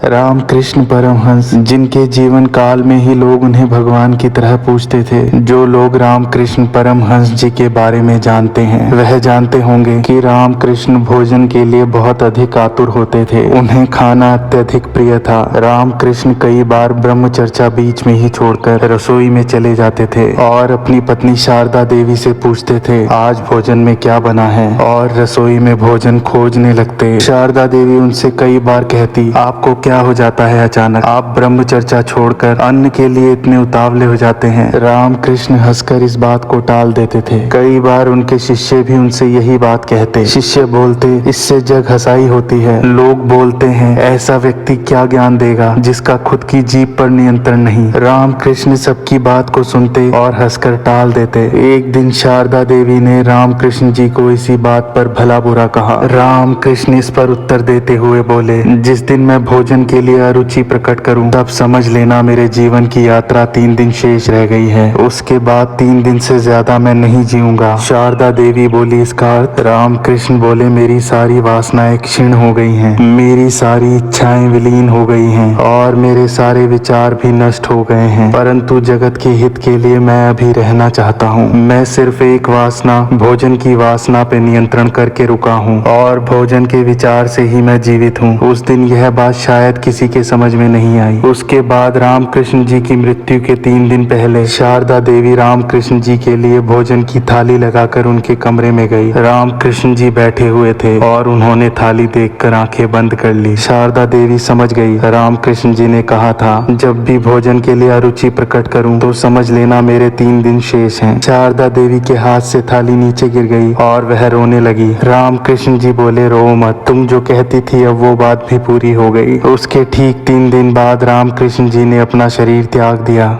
रामकृष्ण परमहंस, जिनके जीवन काल में ही लोग उन्हें भगवान की तरह पूजते थे। जो लोग रामकृष्ण परमहंस जी के बारे में जानते हैं वह जानते होंगे कि रामकृष्ण भोजन के लिए बहुत अधिक आतुर होते थे। उन्हें खाना अत्यधिक प्रिय था। रामकृष्ण कई बार ब्रह्मचर्चा बीच में ही छोड़कर रसोई में चले जाते थे और अपनी पत्नी शारदा देवी से पूछते थे आज भोजन में क्या बना है, और रसोई में भोजन खोजने लगते। शारदा देवी उनसे कई बार कहती आपको क्या हो जाता है अचानक, आप ब्रह्मचर्चा छोड़कर अन्न के लिए इतने उतावले हो जाते हैं। रामकृष्ण हंसकर इस बात को टाल देते थे। कई बार उनके शिष्य भी उनसे यही बात कहते। शिष्य बोलते इससे जग हंसाई होती है। लोग बोलते हैं ऐसा व्यक्ति क्या ज्ञान देगा जिसका खुद की जीभ पर नियंत्रण नहीं। रामकृष्ण सबकी बात को सुनते और हंसकर टाल देते। एक दिन शारदा देवी ने रामकृष्ण जी को इसी बात पर भला बुरा कहा। रामकृष्ण इस पर उत्तर देते हुए बोले जिस दिन मैं भोजन के लिए अरुचि प्रकट करूं तब समझ लेना मेरे जीवन की यात्रा 3 दिन शेष रह गई है। उसके बाद 3 दिन से ज्यादा मैं नहीं जीऊंगा। शारदा देवी बोली इसका अर्थ? रामकृष्ण बोले मेरी सारी वासनाएं क्षीण हो गई हैं, मेरी सारी इच्छाएं विलीन हो गई हैं और मेरे सारे विचार भी नष्ट हो गए हैं, परंतु जगत के हित के लिए मैं अभी रहना चाहता हूँ। मैं सिर्फ एक वासना, भोजन की वासना पे नियंत्रण करके रुका हूँ और भोजन के विचार से ही मैं जीवित हूँ। उस दिन यह बात शायद किसी के समझ में नहीं आई। उसके बाद रामकृष्ण जी की मृत्यु के 3 दिन पहले शारदा देवी रामकृष्ण जी के लिए भोजन की थाली लगाकर उनके कमरे में गई। रामकृष्ण जी बैठे हुए थे और उन्होंने थाली देखकर आंखें बंद कर ली। शारदा देवी समझ गई रामकृष्ण जी ने कहा था जब भी भोजन के लिए अरुचि प्रकट करूं तो समझ लेना मेरे 3 दिन शेष हैं। शारदा देवी के हाथ से थाली नीचे गिर गई और वह रोने लगी। रामकृष्ण जी बोले रो मत, तुम जो कहती थी अब वो बात भी पूरी हो गई। उसके ठीक 3 दिन बाद रामकृष्ण जी ने अपना शरीर त्याग दिया।